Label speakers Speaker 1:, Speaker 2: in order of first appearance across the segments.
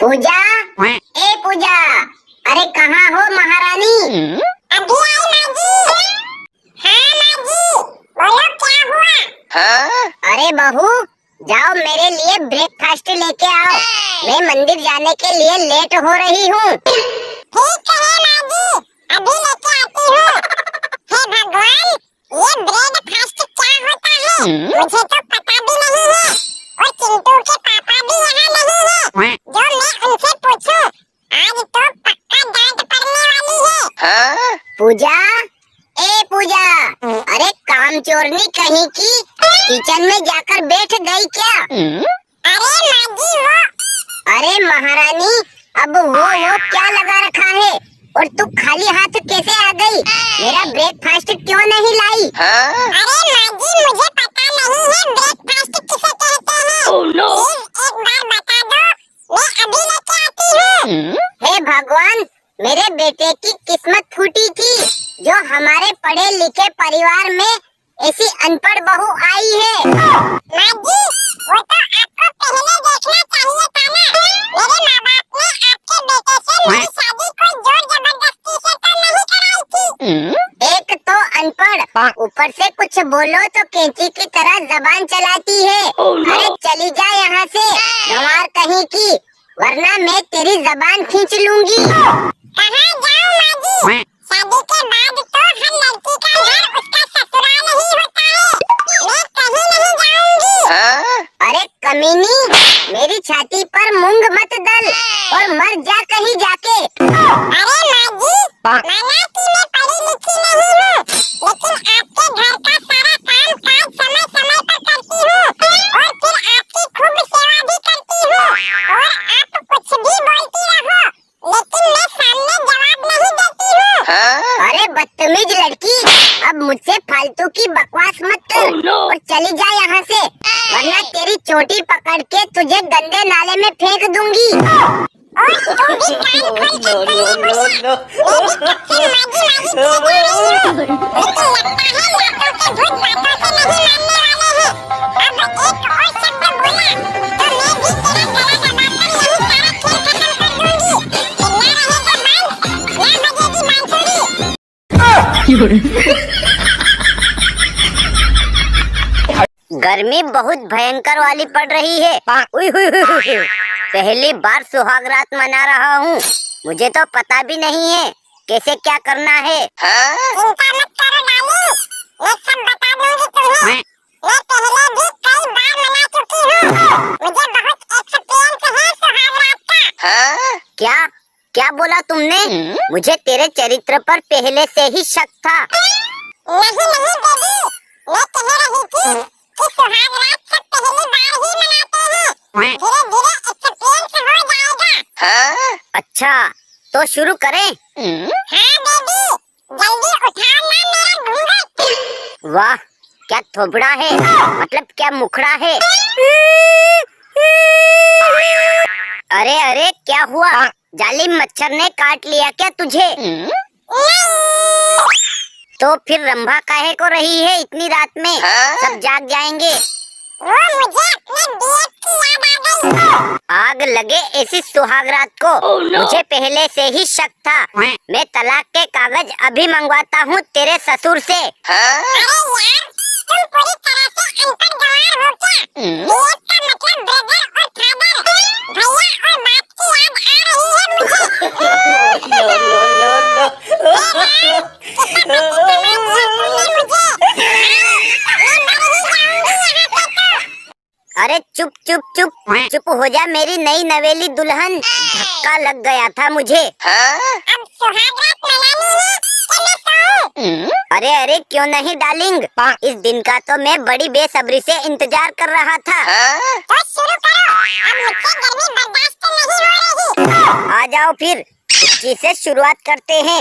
Speaker 1: पूजा, ए पूजा, अरे कहाँ हो महारानी?
Speaker 2: अभी आई माजी। हाँ माजी, बोलो क्या हुआ?
Speaker 3: हाँ?
Speaker 1: अरे बहू, जाओ मेरे लिए ब्रेकफास्ट लेके आओ। मैं मंदिर जाने के लिए लेट हो रही हूँ।
Speaker 2: ठीक है माजी, अभी लेके आती हूँ। हे भगवान, ये ब्रेकफास्ट क्या होता है? मुझे तो पता भी नहीं है। और चिंटू के पापा भी यहाँ नहीं है। जो मैं उनसे पूछूं, आज तो पक्का डांट पड़ने वाली है।
Speaker 3: हाँ?
Speaker 1: पूजा, ए पूजा, अरे कामचोरनी कहीं की किचन में जाकर बैठ गई क्या?
Speaker 2: अरे माजी वो।
Speaker 1: अरे महारानी, अब वो क्या लगा रखा है? और तू खाली हाथ कैसे आ गई? मेरा ब्रेकफास्ट क्यों नहीं लाई?
Speaker 3: हाँ?
Speaker 2: अरे माजी, मुझे पता नहीं है ब्रेकफास्ट किसे कहते हैं। प्लीज एक बार बता दो, मैं अभी लेके आती हूँ।
Speaker 1: हे भगवान, मेरे बेटे की किस्मत फूटी थी जो हमारे पढ़े लिखे परिवार में ऐसी अनपढ़ बहू आई है।
Speaker 2: माजी, वो तो आपको पहले देखना चाहिए था ना। मेरे माँ बाप ने आपके बेटे से मेरी शादी को जोर जबरदस्ती से तो नहीं कराई थी।
Speaker 1: एक तो अनपढ़, ऊपर से कुछ बोलो तो कैंची की तरह जबान चलाती है। अरे चली जा यहाँ से, गंवार कहीं की, वरना मैं तेरी जबान खींच लूंगी।
Speaker 2: कहाँ जाऊँ माजी? शादी के बाद तो हर लड़की का घर उसका ससुराल ही होता है। मैं कहीं नहीं जाऊंगी।
Speaker 3: हाँ?
Speaker 1: अरे कमीनी, मेरी छाती पर मूंग मत दल और मर जा कहीं जाके।
Speaker 2: अरे माजी, माना कि मैं पढ़ी लिखी नहीं हूँ, लेकिन आपके घर का सारा काम काज समय समय पर करती हूँ और फिर आपकी खूब सेवा भी करती हूँ। और आप कुछ भी बोलती रहो, लेकिन मैं सामने जवाब नहीं देती हूँ।
Speaker 3: हाँ?
Speaker 1: अरे बदतमीज लड़की, अब मुझसे फालतू की बकवास मत कर और चली जा यहाँ से, वरना तेरी चोटी पकड़ के तुझे गंदे नाले में फेंक दूंगी।
Speaker 2: और तुम भी कान खोल के सुन ले मुझे। मैं भी कब से माजी माजी कह रही हूँ, लेकिन लगता है लातों के भूत बातों से नहीं मानने वाले हैं। अब एक और शब्द बोला तो मैं भी तेरा गला दबाकर यही सारा खेल खत्म कर दूंगी। फिर ना रहेगा बांस, ना बजेगी बांसुरी।
Speaker 1: गर्मी बहुत भयंकर वाली पड़ रही है। उई हुई हुई हुई हुई। पहली बार सुहाग रात मना रहा हूँ, मुझे तो पता भी नहीं है कैसे क्या करना है।
Speaker 3: हाँ?
Speaker 2: चिंता मत करो डार्लिंग, मैं सब बता दूंगी तुम्हें। मैं पहले भी कई बार मना चुकी हूँ। मुझे बहुत एक्सपीरियंस है सुहाग रात का।
Speaker 3: हाँ?
Speaker 1: क्या क्या बोला तुमने? मुझे तेरे चरित्र पर पहले से ही शक था।
Speaker 2: नहीं नहीं बेबी, मैं कह रही थी कि सुहाग रात सब पहली बार ही मनाते हैं। धीरे धीरे एक्सपीरियंस हो जाएगा।
Speaker 3: हाँ?
Speaker 1: अच्छा, तो शुरू करें?
Speaker 2: हाँ बेबी, जल्दी उठाओ ना मेरा घूंघट।
Speaker 1: वाह, क्या थोबड़ा है, मतलब क्या मुखड़ा है। अरे अरे, क्या हुआ? जालिम मच्छर ने काट लिया क्या तुझे? तो फिर रंभा काहे को रही है इतनी रात में?
Speaker 3: हाँ?
Speaker 1: सब जाग जाएंगे।
Speaker 2: वो मुझे अपने बीएड की याद आ गई।
Speaker 1: आग लगे ऐसी सुहाग रात को। मुझे पहले से ही शक था। मैं तलाक के कागज अभी मंगवाता हूँ तेरे ससुर से।
Speaker 3: हाँ?
Speaker 2: अरे यार, तुम पूरी तरह से अनपढ़ गंवार हो क्या? बीएड का मतलब ब्रदर और फादर, भैया और बाप की याद आ रही है मुझे।
Speaker 1: अरे चुप चुप चुप चुप हो जा मेरी नई नवेली दुल्हन, धक्का लग गया था मुझे।
Speaker 3: हाँ?
Speaker 2: अब सुहाग रात मनानी है कि मैं सोऊं?
Speaker 1: अरे अरे, क्यों नहीं डार्लिंग, इस दिन का तो मैं बड़ी बेसब्री से इंतजार कर रहा था।
Speaker 3: हाँ?
Speaker 2: तो शुरू करो, अब मुझसे गर्मी बर्दाश्त नहीं हो रही।
Speaker 1: आ जाओ फिर, इस चीज से शुरुआत करते हैं।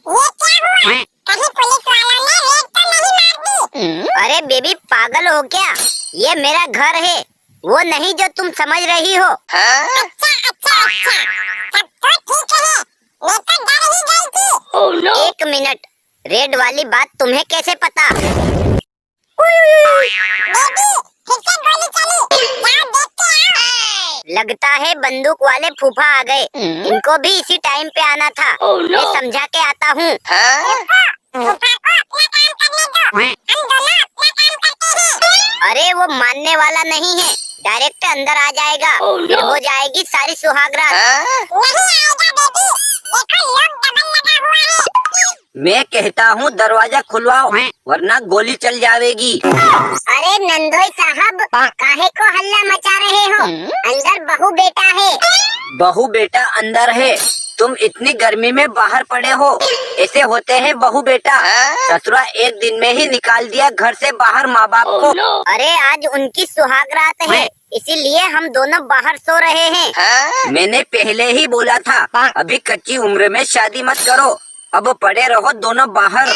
Speaker 2: ये क्या हुआ? कहीं पुलिस वालों ने रेड तो नहीं मार दी?
Speaker 1: अरे बेबी, पागल हो क्या? ये मेरा घर है, वो नहीं जो तुम समझ रही हो।
Speaker 3: हाँ?
Speaker 2: अच्छा अच्छा अच्छा, तब तो ठीक है, मैं तो डर ही गई थी।
Speaker 1: एक मिनट, रेड वाली बात तुम्हें कैसे पता?
Speaker 2: बेबी, फिर से गोली चली, जाओ देख के आओ।
Speaker 1: लगता है बंदूक वाले फूफा आ गए। इनको भी इसी टाइम पे आना था। मैं समझा के आता हूँ।
Speaker 2: फूफा को अपना काम करने दो, हम दोनों अपना काम करते हैं।
Speaker 1: अरे वो मानने वाला नहीं है, डायरेक्ट अंदर आ जाएगा। फिर हो जाएगी सारी सुहागरात।
Speaker 2: नहीं आएगा बेबी, देखो लोग डबल लगा हुआ है।
Speaker 3: मैं कहता हूँ दरवाजा खुलवाओ वरना गोली चल जाएगी।
Speaker 1: अरे नंदोई साहब, काहे को हल्ला मचा रहे हो? अंदर बहू बेटा है।
Speaker 3: बहू बेटा अंदर है, तुम इतनी गर्मी में बाहर पड़े हो। ऐसे होते हैं बहू बेटा। ससुरा एक दिन में ही निकाल दिया घर से बाहर माँ बाप को।
Speaker 1: अरे आज उनकी सुहागरात है, इसीलिए हम दोनों बाहर सो रहे हैं।
Speaker 3: मैंने पहले ही बोला था, अभी कच्ची उम्र में शादी मत करो, अब पड़े रहो दोनों बाहर।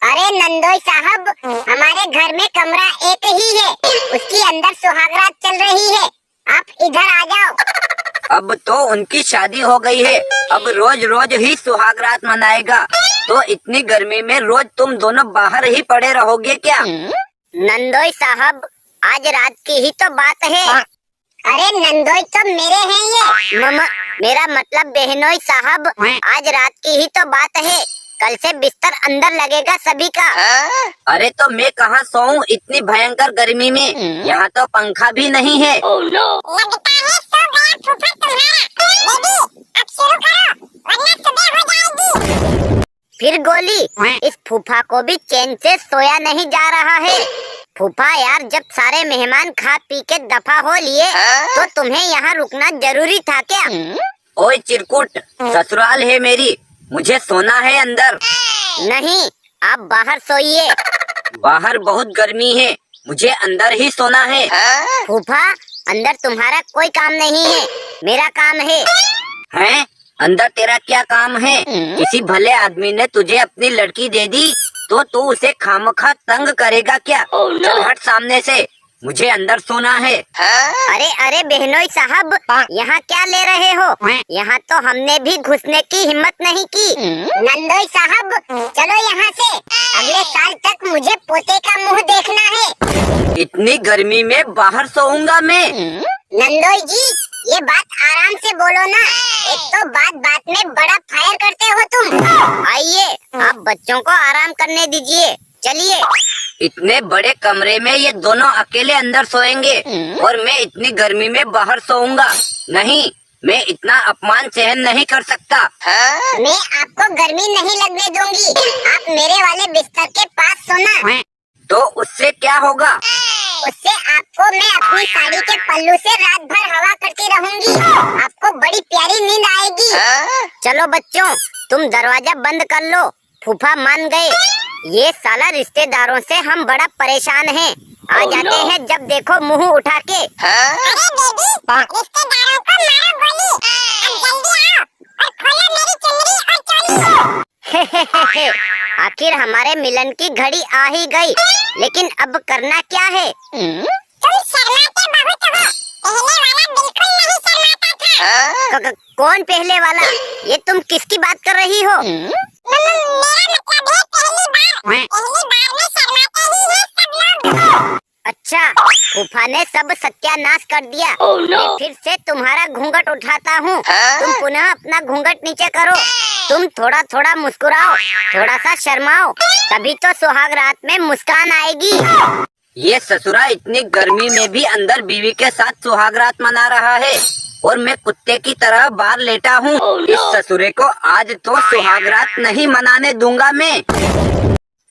Speaker 1: अरे नंदोई साहब, हमारे घर में कमरा एक ही है, उसकी अंदर सुहागरात चल रही है। आप इधर आ जाओ।
Speaker 3: अब तो उनकी शादी हो गई है, अब रोज रोज ही सुहागरात मनाएगा। तो इतनी गर्मी में रोज तुम दोनों बाहर ही पड़े रहोगे क्या?
Speaker 1: नंदोई साहब, आज रात की ही तो बात है। अरे नंदोई तो मेरे हैं ये। मेरा मतलब बहनोई साहब, आज रात की ही तो बात है। कल से बिस्तर अंदर लगेगा सभी का।
Speaker 3: अरे तो मैं कहाँ सोऊं इतनी भयंकर गर्मी में? यहाँ तो पंखा भी नहीं है।
Speaker 2: लगता है सो गया फूफा तुम्हारा। बेबी अब शुरू करो वरना सुबह हो जाएगी।
Speaker 1: फिर गोली। इस फूफा को भी चैन से सोया नहीं जा रहा है। फूफा यार, जब सारे मेहमान खा पी के दफा हो लिए तो तुम्हें यहाँ रुकना जरूरी था क्या?
Speaker 3: ओए चिरकुट, ससुराल है मेरी, मुझे सोना है अंदर।
Speaker 1: नहीं, आप बाहर सोइए।
Speaker 3: बाहर बहुत गर्मी है, मुझे अंदर ही सोना है।
Speaker 1: फूफा, अंदर तुम्हारा कोई काम नहीं है, मेरा काम है।
Speaker 3: हैं? अंदर तेरा क्या काम है? किसी भले आदमी ने तुझे अपनी लड़की दे दी तो तू उसे खामखा तंग करेगा क्या? चल हट सामने से, मुझे अंदर सोना है।
Speaker 1: अरे अरे बहनोई साहब, यहाँ क्या ले रहे हो? यहाँ तो हमने भी घुसने की हिम्मत नहीं की। नंदोई साहब, चलो यहाँ से, अगले साल तक मुझे पोते का मुंह देखना है।
Speaker 3: इतनी गर्मी में बाहर सोऊंगा मैं?
Speaker 1: नंदोई जी, ये बात आराम से बोलो ना। एक तो बात बात में बड़ा फायर करते हो तुम। आइए, आप बच्चों को आराम करने दीजिए, चलिए।
Speaker 3: इतने बड़े कमरे में ये दोनों अकेले अंदर सोएंगे और मैं इतनी गर्मी में बाहर सोऊंगा? नहीं, मैं इतना अपमान सहन नहीं कर सकता।
Speaker 1: मैं आपको गर्मी नहीं लगने दूंगी। आप मेरे वाले बिस्तर के पास सोना।
Speaker 3: तो उससे क्या होगा?
Speaker 1: उससे आपको मैं अपनी साड़ी के पल्लू से रात भर हवा करती रहूंगी। आपको बड़ी प्यारी नींद आएगी। चलो बच्चों, तुम दरवाजा बंद कर लो। फूफा मान गए। ये साला रिश्तेदारों से हम बड़ा परेशान हैं। आ जाते हैं जब देखो मुंह उठा के।
Speaker 2: अरे बेबी, रिश्तेदारों को मारो गोली। अब जल्दी आओ और खोलो मेरी चुनरी और चोली।
Speaker 1: आखिर हमारे मिलन की घड़ी आ ही गई, लेकिन अब करना क्या है?
Speaker 2: तुम शर्माते बहुत हो, पहले वाला बिल्कुल नहीं शर्माता था।
Speaker 1: कौन पहले वाला? ये तुम किसकी बात कर रही हो?
Speaker 2: मेरा मतलब है पहली बार में शर्माते ही हैं सब लोग।
Speaker 1: अच्छा, फूफा ने सब सत्यानाश कर दिया। मैं फिर से तुम्हारा घूंघट उठाता हूँ। तुम पुनः अपना घूंघट नीचे करो। तुम थोड़ा थोड़ा मुस्कुराओ, थोड़ा सा शर्माओ, तभी तो सुहाग रात में मुस्कान आएगी।
Speaker 3: ये ससुरा इतनी गर्मी में भी अंदर बीवी के साथ सुहागरात मना रहा है और मैं कुत्ते की तरह बाहर लेटा हूँ। इस ससुरे को आज तो सुहागरात नहीं मनाने दूंगा मैं।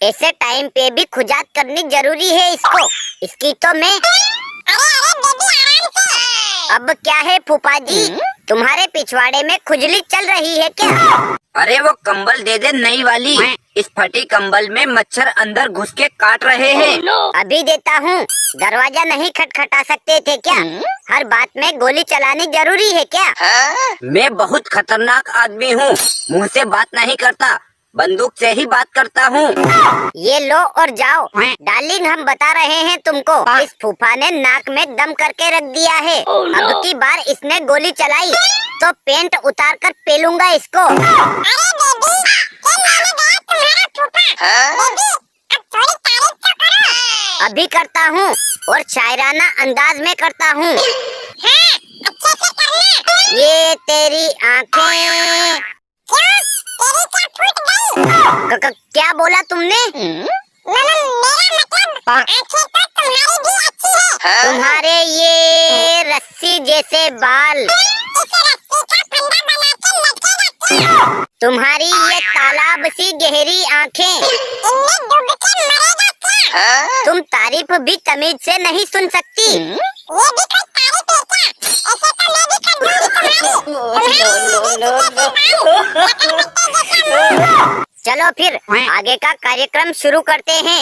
Speaker 1: ऐसे टाइम पे भी खुजात करनी जरूरी है इसको। इसकी तो मैं।
Speaker 2: अरे बेबी आराम से।
Speaker 1: अब क्या है फूफा जी, तुम्हारे पिछवाड़े में खुजली चल रही है क्या?
Speaker 3: अरे वो कंबल दे दे नई वाली। इस फटी कंबल में मच्छर अंदर घुस के काट रहे हैं।
Speaker 1: अभी देता हूँ। दरवाजा नहीं खटखटा सकते थे क्या? हर बात में गोली चलानी जरूरी है क्या?
Speaker 3: मैं बहुत खतरनाक आदमी हूँ, मुँह से बात नहीं करता, बंदूक से ही बात करता हूँ।
Speaker 1: ये लो और जाओ। डार्लिंग, हम बता रहे हैं तुमको, इस फूफा ने नाक में दम करके रख दिया है। अब की बार इसने गोली चलाई तो पेंट उतार कर पेलूंगा इसको।
Speaker 2: अरे बेबी, क्या लाने गया तुम्हारा फूफा? बेबी, अब थोड़ी तारीफ तो करो।
Speaker 1: अभी करता हूँ। और शायराना अंदाज में करता हूँ।
Speaker 2: हाँ, अच्छे से करना।
Speaker 1: ये तेरी आंखें
Speaker 2: क्यों? तेरी क्या फूट गई?
Speaker 1: क्या बोला तुमने?
Speaker 2: मेरा मतलब आंखें तो तुम्हारी भी अच्छी है।
Speaker 1: तुम्हारे ये रस्सी जैसे बाल,
Speaker 2: इस रस्सी का फंदा बना के लटके रखती हो।
Speaker 1: तुम्हारी ये तालाब सी गहरी आंखें,
Speaker 2: इनमें डूब के मरेगा क्या?
Speaker 1: तुम तारीफ भी तमीज से नहीं सुन सकती।
Speaker 2: ये भी कोई तारीफ है क्या? ऐसे तो मैं भी कर दूंगी तुम्हारी।
Speaker 1: चलो फिर आगे का कार्यक्रम शुरू करते हैं।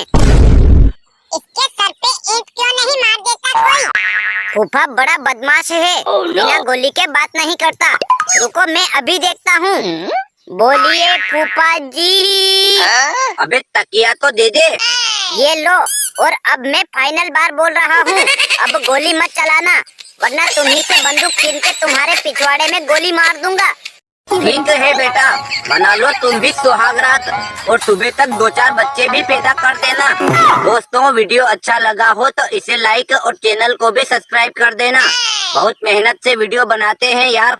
Speaker 2: इसके सर पे ईंट क्यों नहीं मार देता कोई?
Speaker 1: फूफा बड़ा बदमाश है, बिना गोली के बात नहीं करता। रुको मैं अभी देखता हूँ। बोलिए फूफा जी।
Speaker 3: अबे तकिया तो दे दे।
Speaker 1: ये लो, और अब मैं फाइनल बार बोल रहा हूँ, अब गोली मत चलाना, वरना तुम्ही से बंदूक छीन के तुम्हारे पिछवाड़े में गोली मार दूंगा।
Speaker 3: ठीक है बेटा, बना लो तुम भी सुहागरात और सुबह तक 2-4 बच्चे भी पैदा कर देना। दोस्तों, वीडियो अच्छा लगा हो तो इसे लाइक और चैनल को भी सब्सक्राइब कर देना। बहुत मेहनत से वीडियो बनाते हैं यार।